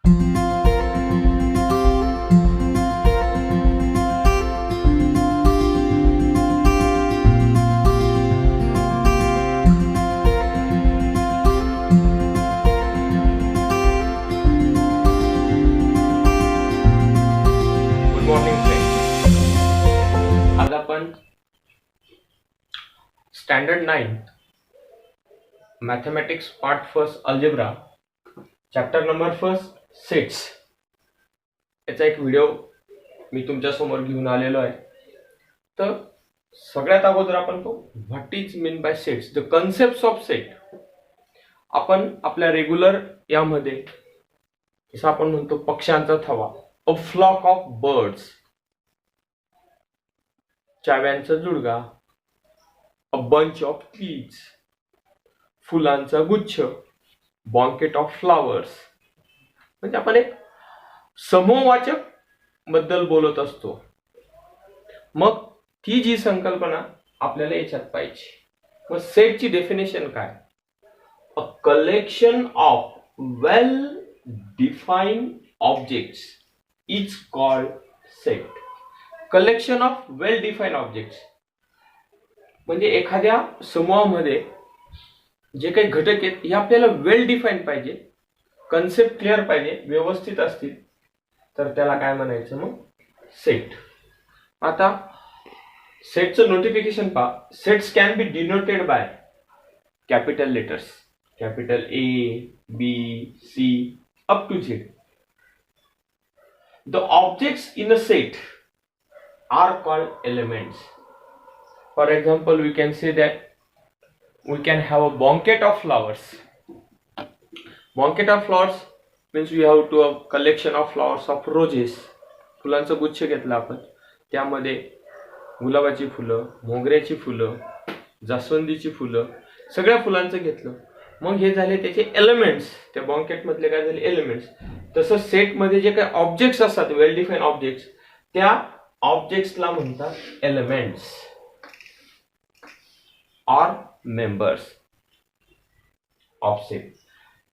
Good morning friends. आज आपण standard 9 mathematics part first algebra chapter number first sets याचा एक व्हिडिओ मी तुमच्या समोर घेऊन आलेलो आहे. तर सगळ्यात अगोदर आपण what is mean by sets, the concept of set. आपण आपल्या रेग्युलर यामध्ये जसं आपण म्हणतो पक्ष्यांचा थवा, अ फ्लॉक ऑफ बर्ड्स, चाव्यांचा जुडगा, अ बंच ऑफ कीज, फुलांचा गुच्छ, बॉन्केट ऑफ फ्लावर्स. म्हणजे आपण एक समूहवाचक बद्दल बोलत असतो. मग ती जी संकल्पना आपल्याला याच्यात पाहिजे. मग सेटची डेफिनेशन काय? A collection of well defined objects is called set. Collection of well defined objects म्हणजे एखाद्या समूहामध्ये जे काही घटक आहेत हे आपल्याला वेल डिफाईन पाहिजे, कन्सेप्ट क्लिअर पाहिजे, व्यवस्थित असतील तर त्याला काय म्हणायचं? मग सेट. आता सेटचं नोटिफिकेशन पहा. Sets can be denoted by capital letters, capital A, B, C up to Z. The objects in a set are called elements. For example, we can say that we can have a bouquet of flowers. Bouquet of flowers means we have to a collection of flowers of roses. फुलांचा गुच्छ घेतला आपण, त्यामध्ये गुलाबाची फुलं, मोगऱ्याची फुलं, जास्वंदीची फुलं, सगळ्या फुलांचं घेतलं. मग हे झाले त्याचे एलिमेंट्स. त्या बॉन्केट मधले काय झाले? एलिमेंट्स. तसं सेट मध्ये जे काही ऑब्जेक्ट्स असतात, वेल डिफाईन ऑब्जेक्ट्स, त्या ऑब्जेक्ट्सला म्हणतात elements or members of set.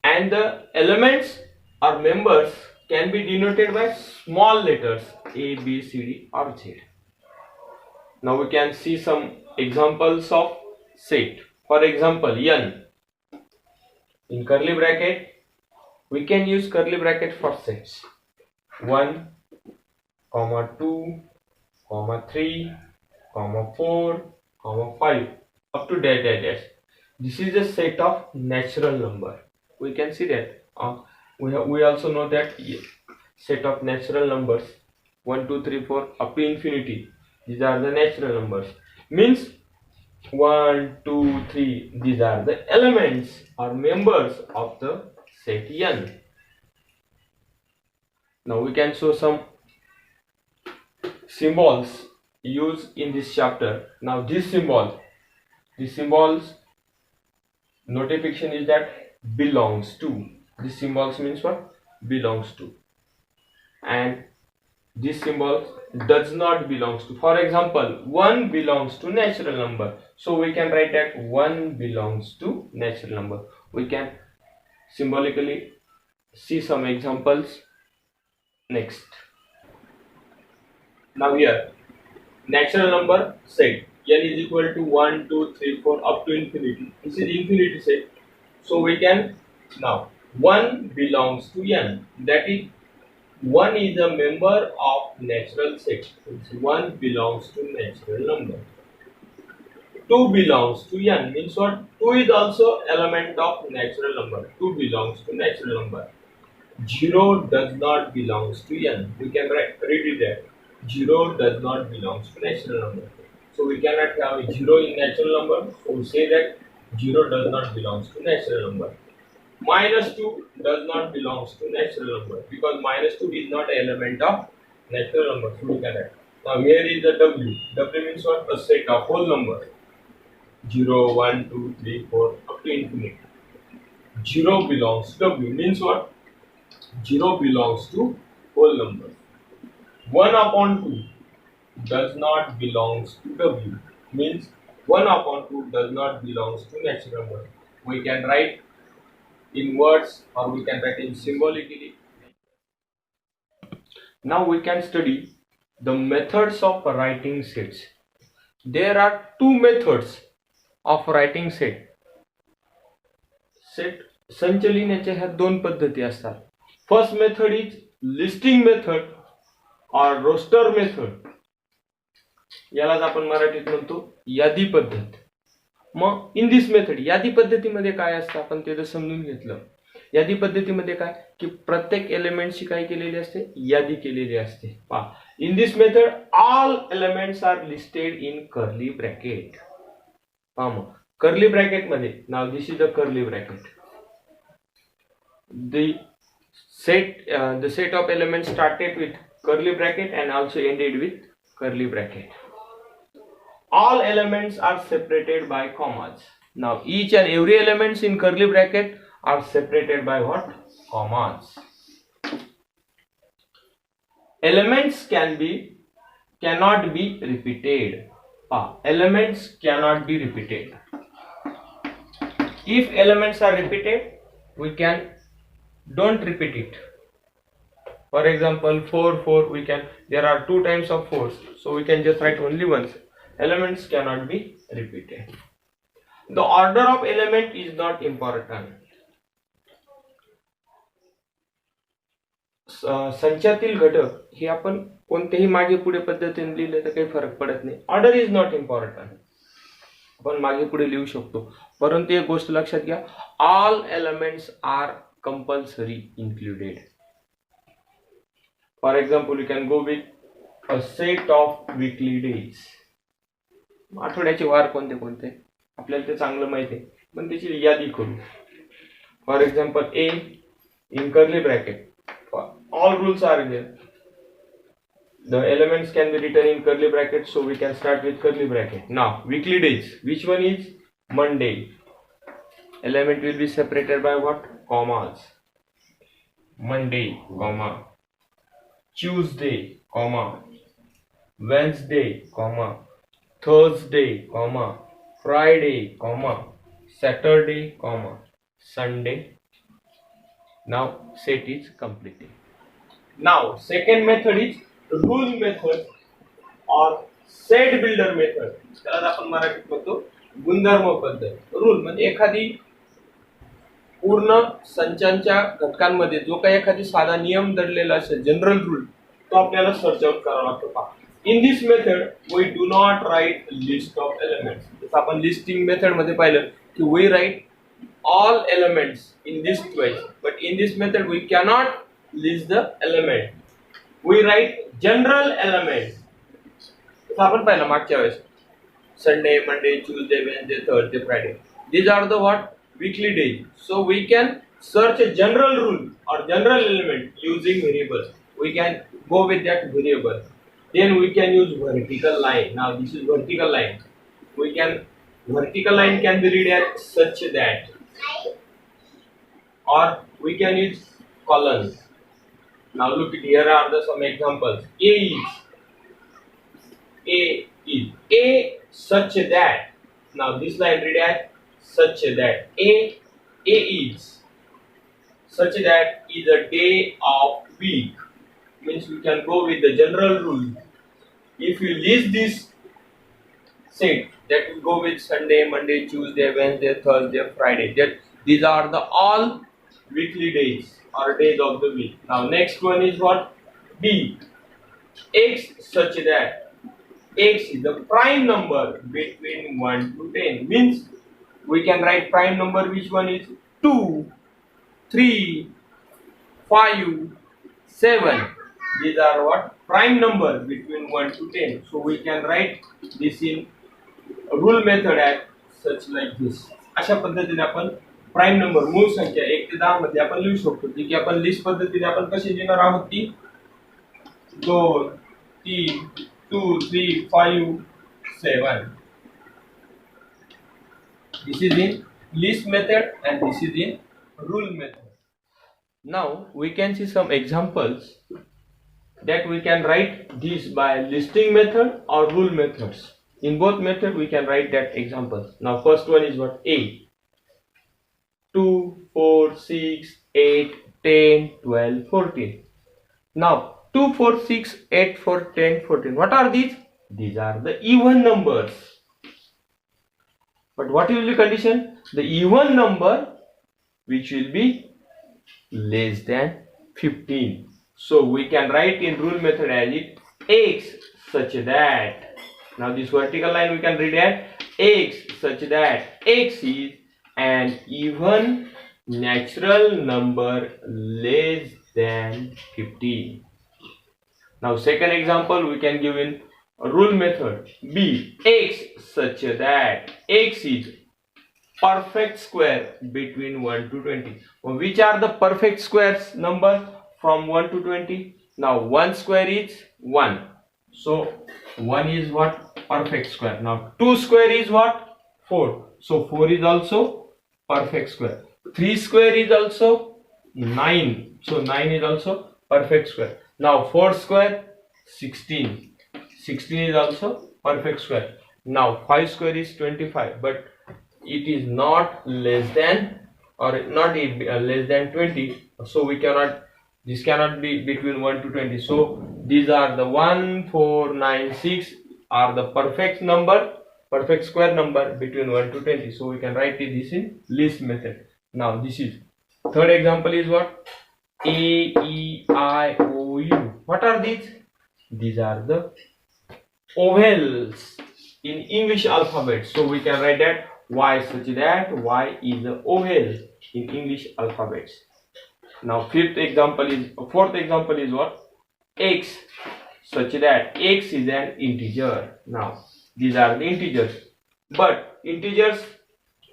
And the elements or members can be denoted by small letters A, B, C, D or Z. Now we can see some examples of set. For example, n. In curly bracket, we can use curly bracket for sets. 1, 2, 3, 4, 5 up to dash dash dash. This is a set of natural number. We can see that we also know that set of natural numbers 1, 2, 3, 4 up to infinity. These are the natural numbers. Means 1, 2, 3. These are the elements or members of the set n. Now we can show some symbols used in this chapter. Now this symbols notification is that belongs to. This symbols means what? Belongs to. And this symbol does not belongs to. For example, 1 belongs to natural number, so we can write that 1 belongs to natural number. We can symbolically see some examples next. Now here natural number set n is equal to 1, 2, 3, 4 up to infinity. This is infinity set. So we can now 1 belongs to n. That is 1 is a member of natural set. 1 belongs to natural number. 2 belongs to n means what? 2 is also element of natural number. 2 belongs to natural number. 0 does not belongs to n. We can read it there. 0 does not belongs to natural number. So we cannot have 0 in natural number. So we say that 0 does not belongs to natural number. Minus 2 does not belongs to natural number because minus 2 is not an element of natural number. So we cannot. Now here is the w. W means what? A set of whole number. 0, 1, 2, 3, 4 up to infinity. 0 belongs to w means what? 0 belongs to whole number. 1 upon 2 does not belongs to w means 1 upon 2 does not belongs to natural number. We can write in words or we can write in symbolically. Now we can study the methods of writing sets. There are two methods of writing set. Set संच लिहिण्याच्या ह्या दोन पद्धती असतात. First method is listing method और roster method. यालाच आपण मराठीत म्हणतो यादी पद्धत. मग इन दिस मेथड यादी पद्धतीमध्ये काय असतं आपण ते जर समजून घेतलं. यादी पद्धतीमध्ये काय की प्रत्येक एलिमेंटची काय केलेली असते यादी केलेली असते. पहा in this method all elements are listed in curly bracket. पहा मग कर्ली ब्रॅकेट मध्ये नाव this is the curly bracket. The set of elements started with curly bracket and also ended with curly bracket. All elements are separated by commas. Now each and every elements in curly bracket are separated by what? Commas. Elements cannot be repeated. Elements cannot be repeated. If elements are repeated, we don't repeat it. For example, 4 we can, there are two times of 4s, so we can just write only once. Elements cannot be repeated. The order of element is not important. संचातील घटक हे आपण कोणत्याही मागे पुढे पद्धतीने लिहिले तर काही फरक पडत नाही. Order is not important. आपण मागे पुढे लिहू शकतो, परंतु एक गोष्ट लक्षात घ्या, all elements are compulsory included. For example you can go with a set of weekly days. आठवड्याचे वार कोणते कोणते आपल्याला ते चांगलं माहिती आहे, पण त्याची यादी करू. For example A in curly bracket, all rules are there. The elements can be written in curly brackets, so we can start with curly bracket. Now weekly days, which one is Monday? Element will be separated by what? Commas. Monday, comma. Tuesday, comma. Wednesday, comma. Thursday, comma. Friday, comma. Saturday, comma. Sunday. Now set is completed. Now second method is rule method or set builder method. त्याला आपण मराठीत म्हणतो गुणधर्म पद्धत. Rule म्हणजे एखादी पूर्ण संचांच्या घटकांमध्ये जो काही एखादी साधा नियम दडलेला असेल, जनरल रूल, तो आपल्याला सर्च आउट करावा लागतो. पहा in this method we do not write list of elements. जसं आपण लिस्टिंग मेथड मध्ये पाहिलं की we write all elements in this twice, but in this method we cannot list the element. We write general elements. So आपण पाहिलं मागच्या वेळेस Sunday, Monday, Tuesday, Wednesday, Thursday, Friday. These are the what? Weekly days. So we can search a general rule or general element using variables. We can go with that variable. Then we can use vertical line. Now this is vertical line. Vertical line can be read as such that. Or we can use columns. Now look at here are some examples. A such that. Now this line read as such that. A is such that is a day of week. Means we can go with the general rule. If you list this set, that will go with Sunday, Monday, Tuesday, Wednesday, Thursday, Friday. These are the all weekly days or days of the week. Now next one is what? B. X such that X is the prime number between 1 to 10. Means we can write prime number which one is 2, 3, 5, 7. These are what? Prime number between 1 to 10. So we can write this in rule method आहे सच like this. अशा पद्धतीने आपण prime number मूळ संख्या 1 ते 10 मध्ये आपण लिहू शकतो. जी की आपण लिस्ट पद्धतीने आपण कशी लिहिणार आहोत ती 2, 3, 2, 3, 5, 7. This is in list method and this is in rule method. Now we can see some examples that we can write this by listing method or rule methods. In both methods, we can write that examples. Now, first one is what? A. 2, 4, 6, 8, 10, 12, 14. Now, 2, 4, 6, 8, 4, 10, 14. What are these? These are the even numbers. But what will be condition? The even number which will be less than 15. So we can write in rule method as it x such that, now this vertical line we can read as x such that x is an even natural number less than 15. Now second example we can give in rule method b, x such that x is perfect square between 1 to 20. Which are the perfect squares number from 1 to 20? Now 1 square is 1. So 1 is what? Perfect square. Now 2 square is what? 4. So 4 is also perfect square. 3 square is also 9. So 9 is also perfect square. Now 4 square 16. 16 is also perfect square. Now 5 square is 25, but it is not less than or not less than 20, so we cannot, this cannot be between 1 to 20. So these are the 1, 4, 9, 6 are the perfect number, perfect square number between 1 to 20. So we can write this in list method. Now this is third example is what? A, E, I, O, U. What are these? These are the ovals in English alphabet. So we can write that y such that y is the oval in English alphabets. Now fourth example is what? X such that x is an integer. Now these are the integers, but integers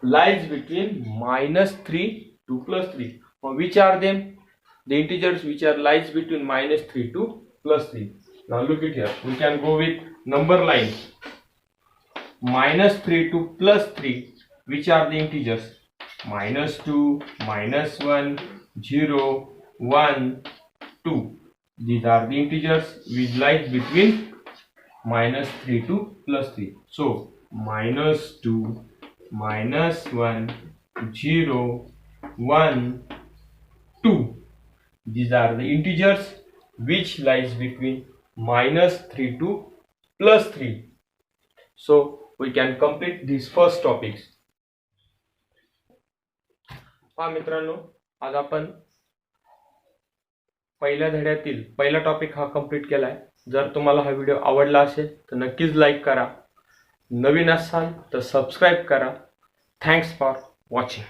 lies between -3 to +3. Which are them? The integers which are lies between -3 to +3. Now look at here, we can go with number lines. -3 to +3, which are the integers? -2, -1, 0, 1, 2. These are the integers which lies between -3 to +3. So -2, -1, 0, 1, 2. These are the integers which lies between -3 to +3. So we can complete these first topics. पहा मित्रांनो, आज आपण पहिल्या धड्यातील पहिला topic हा complete केलाय. जर तुम्हाला हा व्हिडिओ आवडला असेल तर नक्कीच लाईक करा. नवीन असाल तर सबस्क्राइब करा. Thanks for watching.